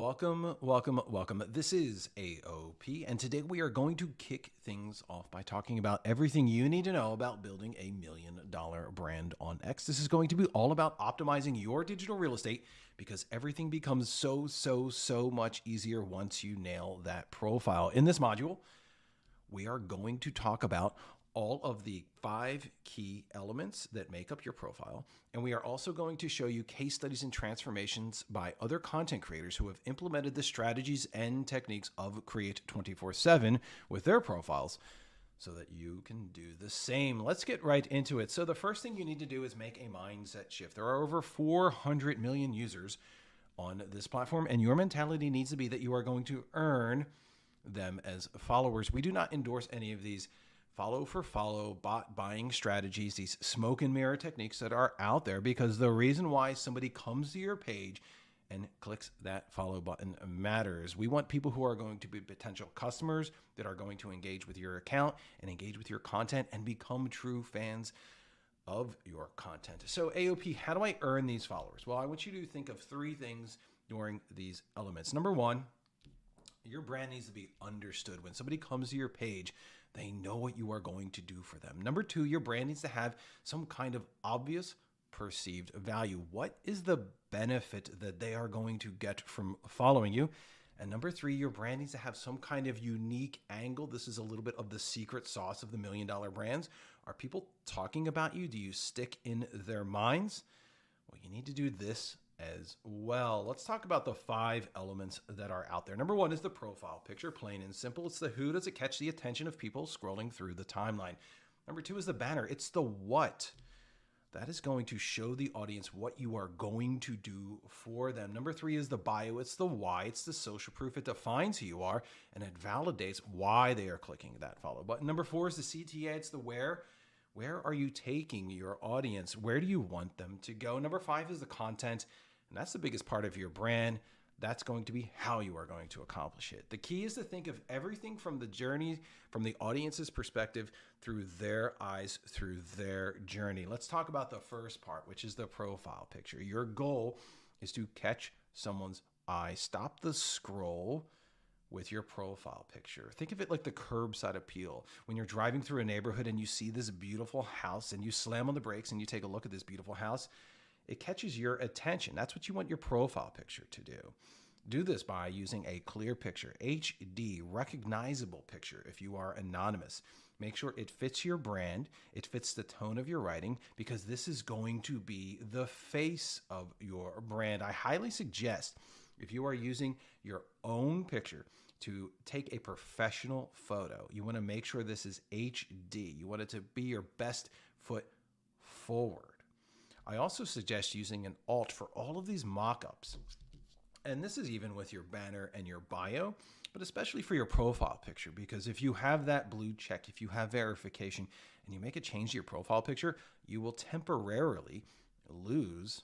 Welcome, welcome, welcome. This is AOP, and today we are going to kick things off by talking about everything you need to know about building a $1 million brand on X. This is going to be all about optimizing your digital real estate because everything becomes so much easier once you nail that profile. In this module, we are going to talk about all of the 5 key elements that make up your profile. And we are also going to show you case studies and transformations by other content creators who have implemented the strategies and techniques of Create 24/7 with their profiles so that you can do the same. Let's get right into it. So the first thing you need to do is make a mindset shift. There are over 400 million users on this platform, and your mentality needs to be that you are going to earn them as followers. We do not endorse any of these follow for follow bot buying strategies, these smoke and mirror techniques that are out there, because the reason why somebody comes to your page and clicks that follow button matters. We want people who are going to be potential customers that are going to engage with your account and engage with your content and become true fans of your content. So AOP, how do I earn these followers? Well, I want you to think of 3 things during these elements. Number 1, your brand needs to be understood. When somebody comes to your page, they know what you are going to do for them. Number 2, your brand needs to have some kind of obvious perceived value. What is the benefit that they are going to get from following you? And number 3, your brand needs to have some kind of unique angle. This is a little bit of the secret sauce of the $1 million brands. Are people talking about you? Do you stick in their minds? Well, you need to do this as well. Let's talk about the 5 elements that are out there. Number 1 is the profile picture, plain and simple. It's the who. Does it catch the attention of people scrolling through the timeline? Number 2 is the banner. It's the what. That is going to show the audience what you are going to do for them. Number 3 is the bio. It's the why. It's the social proof. It defines who you are and it validates why they are clicking that follow button. Number 4 is the CTA. It's the where. Where are you taking your audience? Where do you want them to go? Number 5 is the content. And that's the biggest part of your brand. That's going to be how you are going to accomplish it. The key is to think of everything from the journey, from the audience's perspective, through their eyes, through their journey. Let's talk about the first part, which is the profile picture. Your goal is to catch someone's eye. Stop the scroll with your profile picture. Think of it like the curbside appeal. When you're driving through a neighborhood and you see this beautiful house and you slam on the brakes and you take a look at this beautiful house, it catches your attention. That's what you want your profile picture to do. Do this by using a clear picture, HD, recognizable picture if you are anonymous. Make sure it fits your brand, it fits the tone of your writing, because this is going to be the face of your brand. I highly suggest, if you are using your own picture, to take a professional photo. You want to make sure this is HD. You want it to be your best foot forward. I also suggest using an alt for all of these mock-ups. And this is even with your banner and your bio, but especially for your profile picture, because if you have that blue check, if you have verification, and you make a change to your profile picture, you will temporarily lose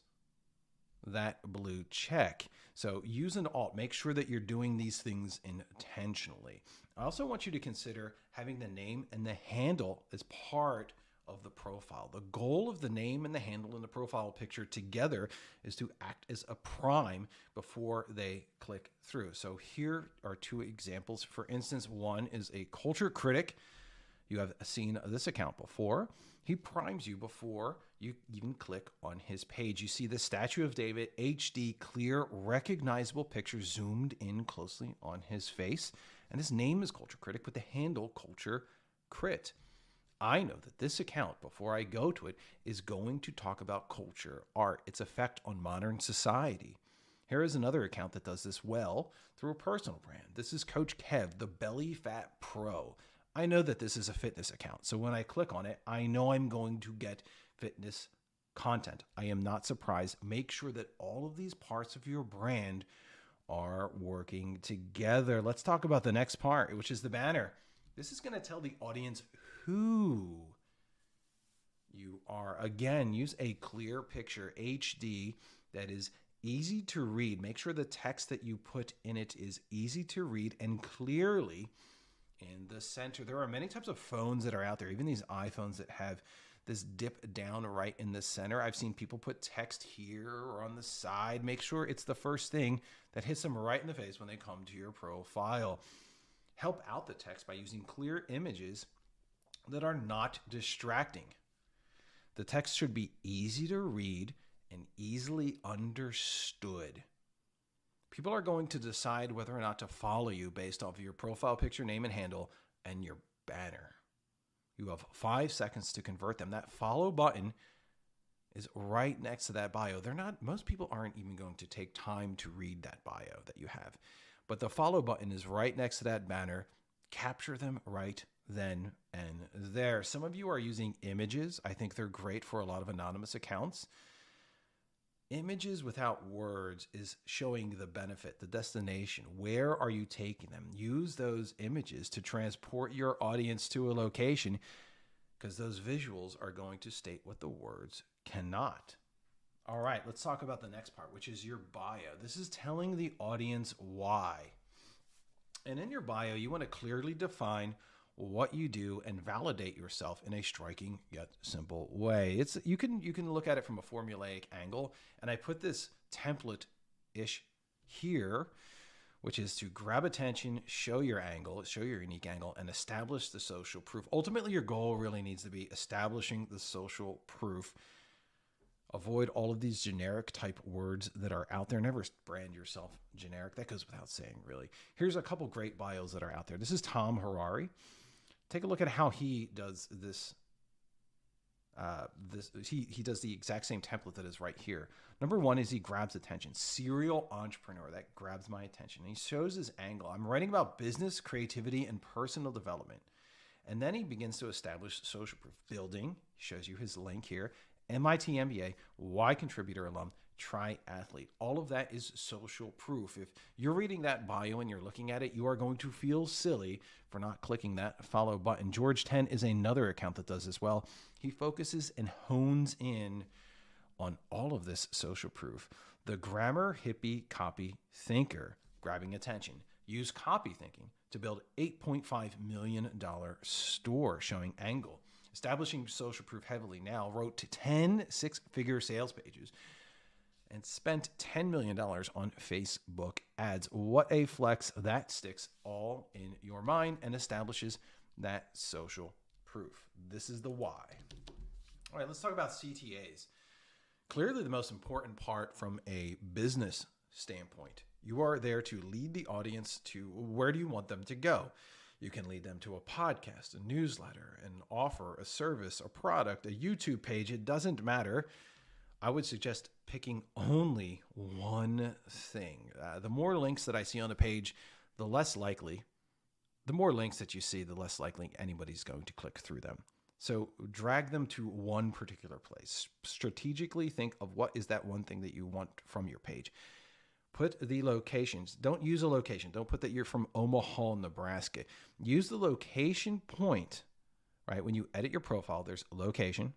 that blue check. So use an alt. Make sure that you're doing these things intentionally. I also want you to consider having the name and the handle as part of the profile. The goal of the name and the handle and the profile picture together is to act as a prime before they click through. So here are 2 examples. For instance, one is a culture critic. You have seen this account before. He primes you before you even click on his page. You see the Statue of David, HD, clear, recognizable picture zoomed in closely on his face. And his name is Culture Critic with the handle Culture Crit. I know that this account, before I go to it, is going to talk about culture, art, its effect on modern society. Here is another account that does this well through a personal brand. This is Coach Kev, the Belly Fat Pro. I know that this is a fitness account, so when I click on it, I know I'm going to get fitness content. I am not surprised. Make sure that all of these parts of your brand are working together. Let's talk about the next part, which is the banner. This is going to tell the audience who you are. Again, use a clear picture, HD, that is easy to read. Make sure the text that you put in it is easy to read and clearly in the center. There are many types of phones that are out there, even these iPhones that have this dip down right in the center. I've seen people put text here or on the side. Make sure it's the first thing that hits them right in the face when they come to your profile. Help out the text by using clear images that are not distracting. The text should be easy to read and easily understood. People are going to decide whether or not to follow you based off of your profile picture, name and handle, and your banner. You have 5 seconds to convert them. That follow button is right next to that bio. Most people aren't even going to take time to read that bio that you have. But the follow button is right next to that banner. Capture them right then and there. Some of you are using images. I think they're great for a lot of anonymous accounts. Images without words is showing the benefit, the destination. Where are you taking them? Use those images to transport your audience to a location, because those visuals are going to state what the words cannot. All right, let's talk about the next part, which is your bio. This is telling the audience why. And in your bio, you want to clearly define what you do and validate yourself in a striking yet simple way. You can look at it from a formulaic angle, and I put this template-ish here, which is to grab attention, show your angle, show your unique angle, and establish the social proof. Ultimately, your goal really needs to be establishing the social proof. Avoid all of these generic type words that are out there. Never brand yourself generic. That goes without saying, really. Here's a couple great bios that are out there. This is Tom Harari. Take a look at how he does this. He does the exact same template that is right here. Number one is he grabs attention. Serial entrepreneur. That grabs my attention. He shows his angle. I'm writing about business, creativity, and personal development. And then he begins to establish social proof. Building. He shows you his link here. MIT MBA, Y contributor alum, triathlete. All of that is social proof. If you're reading that bio and you're looking at it, you are going to feel silly for not clicking that follow button. George 10 is another account that does this well. He focuses and hones in on all of this social proof. The grammar hippie copy thinker, grabbing attention. Use copy thinking to build $8.5 million store, showing angle. Establishing social proof heavily now, wrote 10 six-figure sales pages and spent $10 million on Facebook ads. What a flex. That sticks all in your mind and establishes that social proof. This is the why. All right, let's talk about CTAs. Clearly the most important part from a business standpoint. You are there to lead the audience to where do you want them to go. You can lead them to a podcast, a newsletter, an offer, a service, a product, a YouTube page. It doesn't matter. I would suggest picking only one thing. The more links that I see on the page, the more links that you see, the less likely anybody's going to click through them. So drag them to one particular place. Strategically think of what is that one thing that you want from your page. Put the locations. Don't use a location. Don't put that you're from Omaha, Nebraska. Use the location point, right? When you edit your profile, there's a location.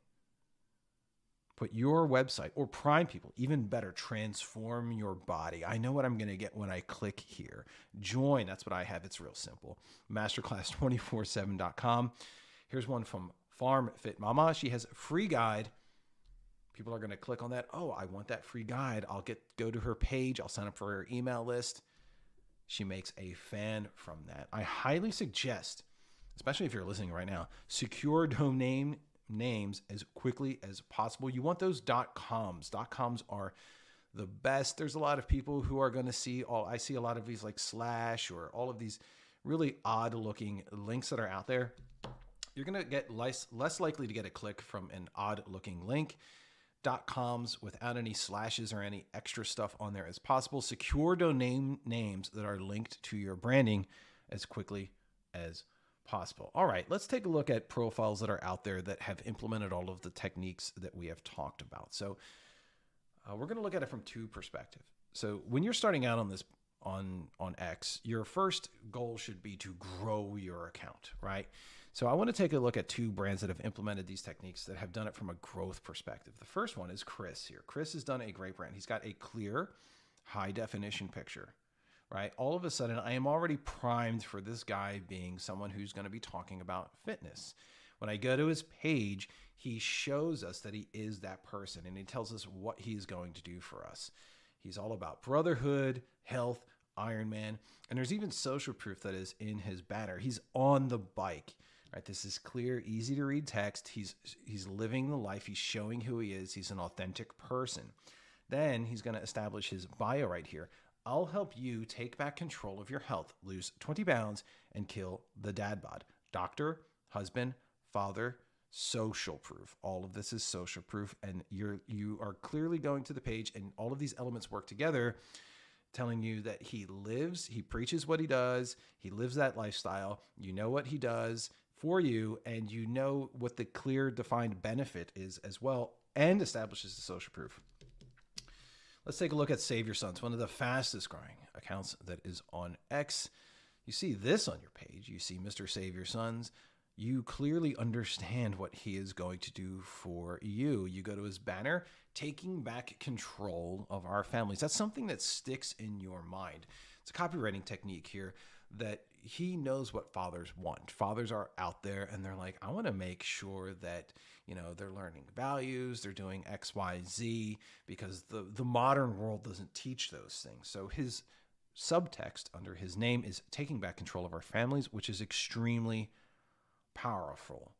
Put your website or prime people. Even better, transform your body. I know what I'm going to get when I click here. Join. That's what I have. It's real simple. Masterclass247.com. Here's one from Farm Fit Mama. She has a free guide. People are going to click on that. Oh, I want that free guide. I'll go to her page. I'll sign up for her email list. She makes a fan from that. I highly suggest, especially if you're listening right now, secure domain names as quickly as possible. You want those .coms. .coms are the best. There's a lot of people who are going to see I see a lot of these like slash or all of these really odd looking links that are out there. You're going to get less likely to get a click from an odd looking link. .coms without any slashes or any extra stuff on there as possible. Secure domain names that are linked to your branding as quickly as possible. All right, let's take a look at profiles that are out there that have implemented all of the techniques that we have talked about. So we're going to look at it from two perspectives. So when you're starting out on this on X, your first goal should be to grow your account, right? So I want to take a look at two brands that have implemented these techniques that have done it from a growth perspective. The first one is Chris here. Chris has done a great brand. He's got a clear, high definition picture, right? All of a sudden, I am already primed for this guy being someone who's going to be talking about fitness. When I go to his page, he shows us that he is that person, and he tells us what he's going to do for us. He's all about brotherhood, health, Iron Man, and there's even social proof that is in his banner. He's on the bike. Right, this is clear, easy to read text. He's living the life. He's showing who he is. He's an authentic person. Then he's going to establish his bio right here. I'll help you take back control of your health, lose 20 pounds, and kill the dad bod. Doctor, husband, father, social proof. All of this is social proof, and you are clearly going to the page, and all of these elements work together, telling you that he preaches what he does, he lives that lifestyle. You know what he does for you, and you know what the clear defined benefit is as well, and establishes the social proof. Let's take a look at Save Your Sons, one of the fastest growing accounts that is on X. You see this on your page. You see Mr. Save Your Sons. You clearly understand what he is going to do for you. You go to his banner, taking back control of our families. That's something that sticks in your mind. It's a copywriting technique here that he knows what fathers want. Fathers are out there and they're like, I want to make sure that, they're learning values, they're doing X, Y, Z, because the modern world doesn't teach those things. So his subtext under his name is taking back control of our families, which is extremely powerful.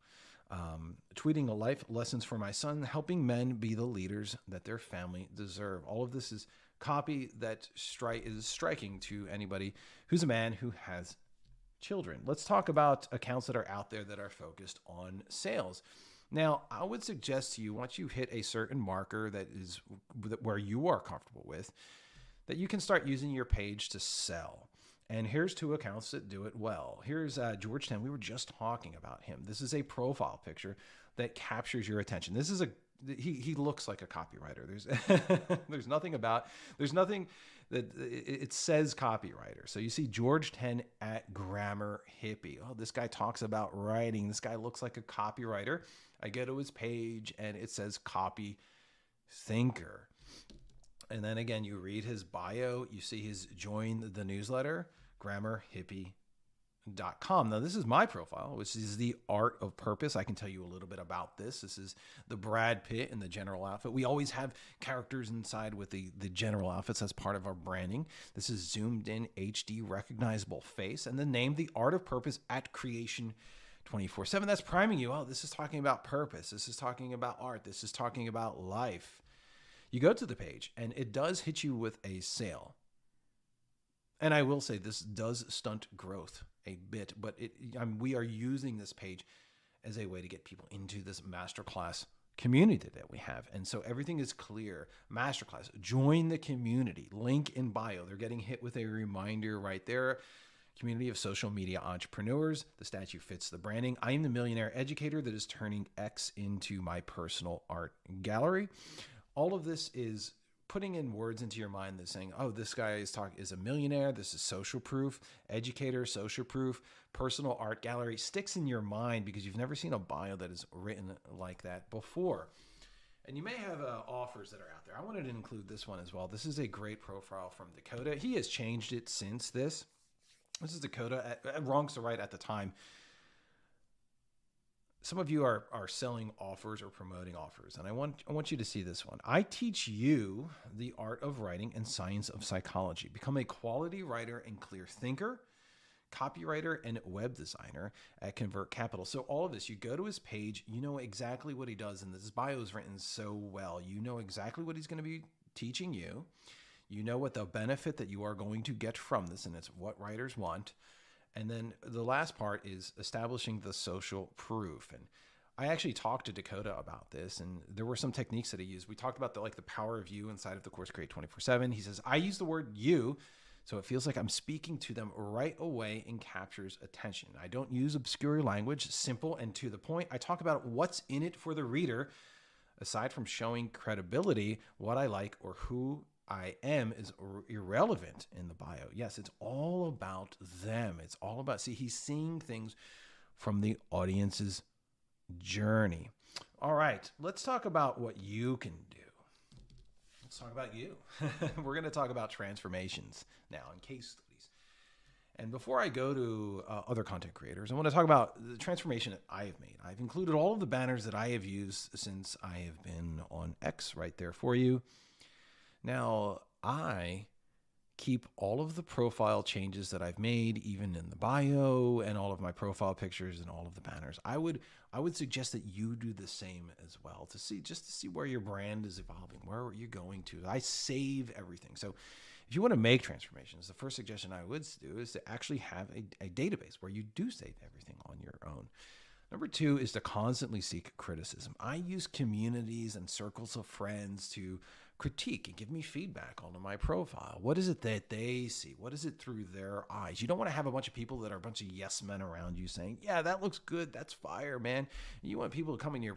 Tweeting a life lessons for my son, helping men be the leaders that their family deserve. All of this is copy that is striking to anybody who's a man who has children. Let's talk about accounts that are out there that are focused on sales. Now, I would suggest to you, once you hit a certain marker that is where you are comfortable with, that you can start using your page to sell. And here's two accounts that do it well. Here's George 10. We were just talking about him. This is a profile picture that captures your attention. This is he looks like a copywriter. There's nothing that it says copywriter. So you see George 10 at Grammar Hippie. Oh, this guy talks about writing. This guy looks like a copywriter. I go to his page and it says copy thinker. And then again, you read his bio, you see his join the newsletter, grammarhippie.com. Now, this is my profile, which is the Art of Purpose. I can tell you a little bit about this. This is the Brad Pitt in the general outfit. We always have characters inside with the general outfits as part of our branding. This is zoomed in HD recognizable face, and the name, the Art of Purpose at Creation 24/7. That's priming you. Oh, this is talking about purpose. This is talking about art. This is talking about life. You go to the page and it does hit you with a sale. And I will say this does stunt growth a bit, but we are using this page as a way to get people into this masterclass community that we have. And so everything is clear. Masterclass, join the community, link in bio. They're getting hit with a reminder right there. Community of social media entrepreneurs. The statue fits the branding. I am the millionaire educator that is turning X into my personal art gallery. All of this is putting in words into your mind that's saying, oh, this guy is a millionaire. This is social proof, educator, social proof, personal art gallery. Sticks in your mind because you've never seen a bio that is written like that before. And you may have offers that are out there. I wanted to include this one as well. This is a great profile from Dakota. He has changed it since this. This is Dakota at Wrongs to Right at the time. Some of you are selling offers or promoting offers, and I want you to see this one. I teach you the art of writing and science of psychology. Become a quality writer and clear thinker, copywriter, and web designer at Convert Capital. So all of this, you go to his page, you know exactly what he does, and this bio is written so well. You know exactly what he's going to be teaching you. You know what the benefit that you are going to get from this, and it's what writers want. And then the last part is establishing the social proof. And I actually talked to Dakota about this, and there were some techniques that he used. We talked about the power of you inside of the course Create 24/7. He says, I use the word you, so it feels like I'm speaking to them right away and captures attention. I don't use obscure language, simple and to the point. I talk about what's in it for the reader. Aside from showing credibility, what I like or who I am is irrelevant in the bio. Yes, it's all about them. It's all about, he's seeing things from the audience's journey. All right, let's talk about what you can do. Let's talk about you. We're going to talk about transformations now and case studies. And before I go to other content creators, I want to talk about the transformation that I have made. I've included all of the banners that I have used since I have been on X right there for you. Now, I keep all of the profile changes that I've made, even in the bio and all of my profile pictures and all of the banners. I would suggest that you do the same as well to see where your brand is evolving, where you're going to. I save everything. So if you want to make transformations, the first suggestion I would do is to actually have a database where you do save everything on your own. Number two is to constantly seek criticism. I use communities and circles of friends to critique and give me feedback on my profile. What is it that they see? What is it through their eyes? You don't want to have a bunch of people that are a bunch of yes men around you saying, yeah, that looks good. That's fire, man. You want people to come in you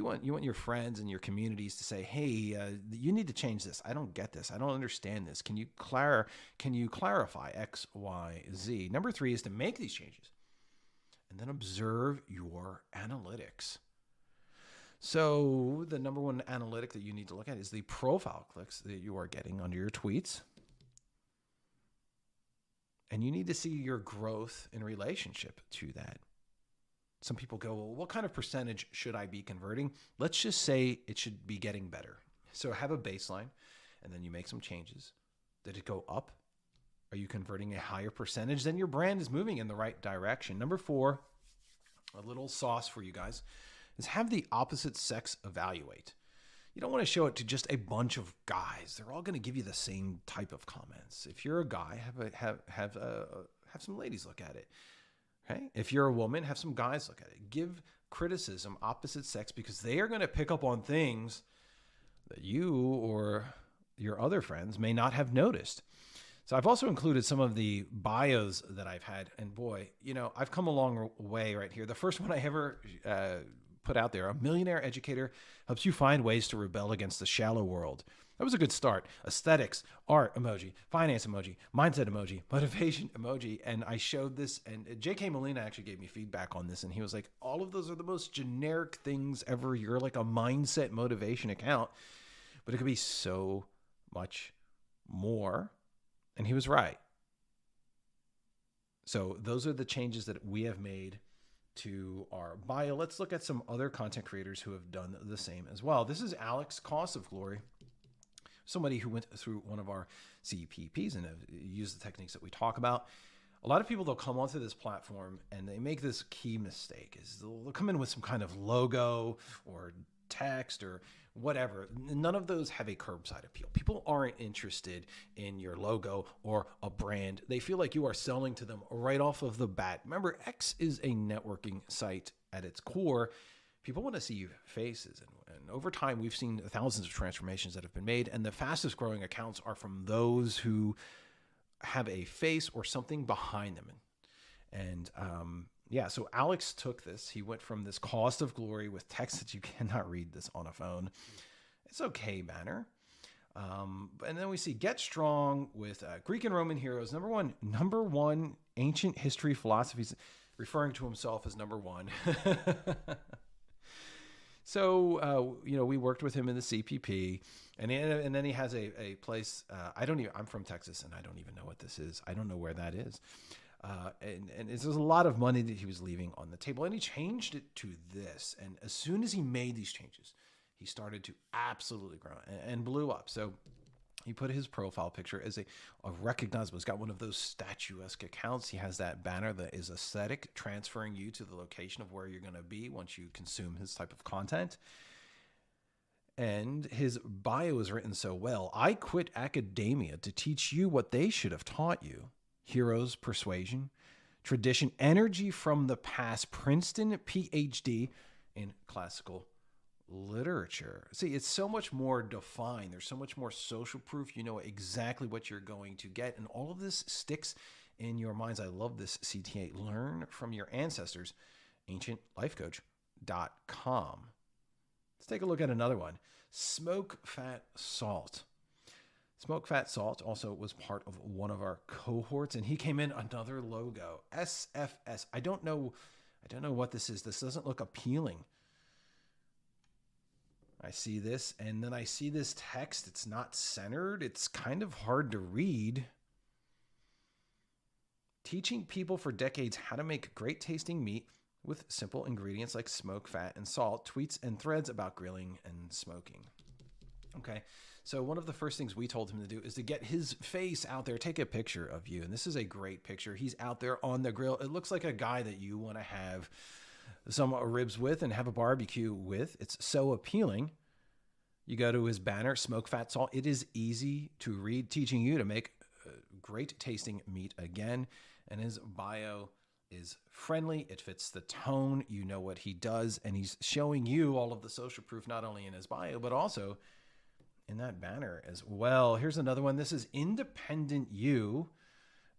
want your friends and your communities to say, hey, you need to change this. I don't get this. I don't understand this. Can you clarify X, Y, Z? Number three is to make these changes and then observe your analytics. So the number one analytic that you need to look at is the profile clicks that you are getting under your tweets. And you need to see your growth in relationship to that. Some people go, well, what kind of percentage should I be converting? Let's just say it should be getting better. So have a baseline, and then you make some changes. Did it go up? Are you converting a higher percentage? Then your brand is moving in the right direction. Number four, a little sauce for you guys, is have the opposite sex evaluate. You don't want to show it to just a bunch of guys. They're all going to give you the same type of comments. If you're a guy, have some ladies look at it. Okay? If you're a woman, have some guys look at it. Give criticism opposite sex because they are going to pick up on things that you or your other friends may not have noticed. So I've also included some of the bios that I've had, and boy, I've come a long way right here. The first one I ever put out there, a millionaire educator helps you find ways to rebel against the shallow world. That was a good start. Aesthetics, art emoji, finance emoji, mindset emoji, motivation emoji. And I showed this, and JK Molina actually gave me feedback on this. And he was like, all of those are the most generic things ever. You're like a mindset motivation account, but it could be so much more. And he was right. So those are the changes that we have made to our bio. Let's look at some other content creators who have done the same as well. This is Alex Cost of Glory, somebody who went through one of our CPPs and have used the techniques that we talk about. A lot of people, they'll come onto this platform and they make this key mistake is they'll come in with some kind of logo or text or whatever. None of those have a curbside appeal. People aren't interested in your logo or a brand. They feel like you are selling to them right off of the bat. Remember, X is a networking site at its core. People want to see your faces. And over time, we've seen thousands of transformations that have been made. And the fastest growing accounts are from those who have a face or something behind them. Yeah, so Alex took this. He went from this Cost of Glory with text that you cannot read this on a phone. It's okay banner. And then we see Get Strong with Greek and Roman heroes. Number one ancient history philosophies, referring to himself as number one. So, we worked with him in the CPP, and then he has a place. I'm from Texas, and I don't even know what this is. I don't know where that is. And there's a lot of money that he was leaving on the table, and he changed it to this. And as soon as he made these changes, he started to absolutely grow and blew up. So he put his profile picture as a recognizable. He's got one of those statuesque accounts. He has that banner that is aesthetic, transferring you to the location of where you're going to be once you consume his type of content. And his bio is written so well. I quit academia to teach you what they should have taught you. Heroes, persuasion, tradition, energy from the past, Princeton PhD in classical literature. See, it's so much more defined. There's so much more social proof. You know exactly what you're going to get. And all of this sticks in your minds. I love this CTA. Learn from your ancestors, ancientlifecoach.com. Let's take a look at another one. Smoke Fat Salt. Smoke Fat Salt also was part of one of our cohorts, and he came in another logo, SFS. I don't know what this is. This doesn't look appealing. I see this, and then I see this text. It's not centered. It's kind of hard to read. teaching people for decades how to make great tasting meat with simple ingredients like smoke, fat, and salt, tweets and threads about grilling and smoking. Okay, so one of the first things we told him to do is to get his face out there, take a picture of you. And this is a great picture. He's out there on the grill. It looks like a guy that you want to have some ribs with and have a barbecue with. It's so appealing. You go to his banner, Smoke, Fat, Salt. It is easy to read, teaching you to make great tasting meat again. And his bio is friendly. It fits the tone. You know what he does. And he's showing you all of the social proof, not only in his bio, but also in that banner as well. Here's another one. This is Independent You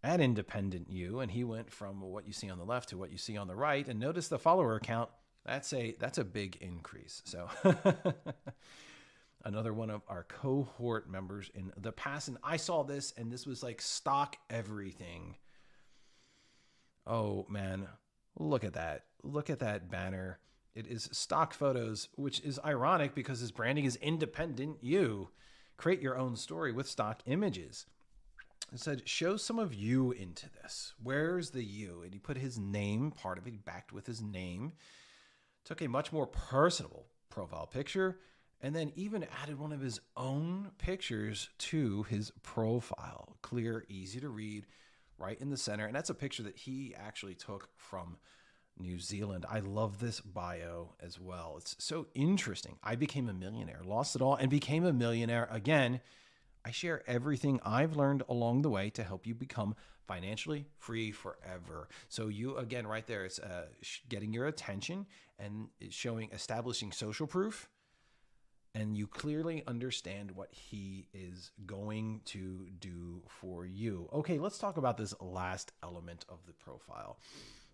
at Independent You. And he went from what you see on the left to what you see on the right. And notice the follower count. That's a big increase. So another one of our cohort members in the past. And I saw this, and this was like stock everything. Oh man, look at that. Look at that banner. It is stock photos, which is ironic because his branding is Independent You. Create your own story with stock images. It said, show some of you into this. Where's the you? And he put his name, part of it, he backed with his name. Took a much more personable profile picture, and then even added one of his own pictures to his profile. Clear, easy to read, right in the center. And that's a picture that he actually took from New Zealand. I love this bio as well. It's so interesting. I became a millionaire, lost it all, and became a millionaire again. I share everything I've learned along the way to help you become financially free forever. So you, again, right there, it's getting your attention and it's showing, establishing social proof. And you clearly understand what he is going to do for you. Okay, let's talk about this last element of the profile.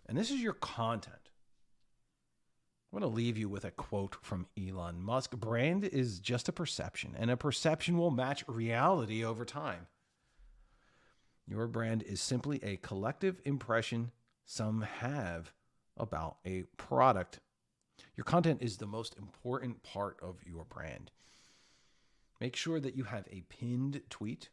And this is your content. I'm going to leave you with a quote from Elon Musk. Brand is just a perception, and a perception will match reality over time. Your brand is simply a collective impression some have about a product. Your content is the most important part of your brand. Make sure that you have a pinned tweet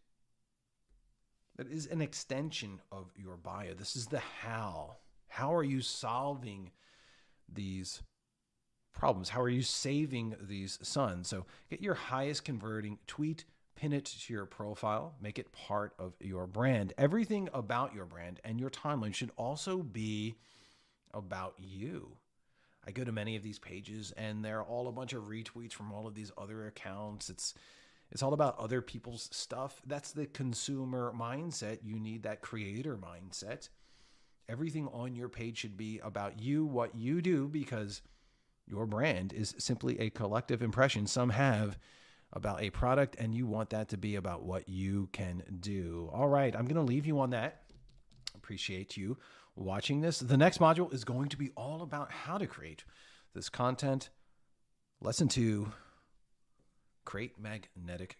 that is an extension of your bio. This is the how. How are you solving these problems? How are you saving these sons? So get your highest converting tweet, pin it to your profile, make it part of your brand. Everything about your brand and your timeline should also be about you. I go to many of these pages and they're all a bunch of retweets from all of these other accounts. It's all about other people's stuff. That's the consumer mindset. You need that creator mindset. Everything on your page should be about you, what you do, because your brand is simply a collective impression some have about a product, and you want that to be about what you can do. All right, I'm going to leave you on that. Appreciate you watching this. The next module is going to be all about how to create this content. Lesson 2, create magnetic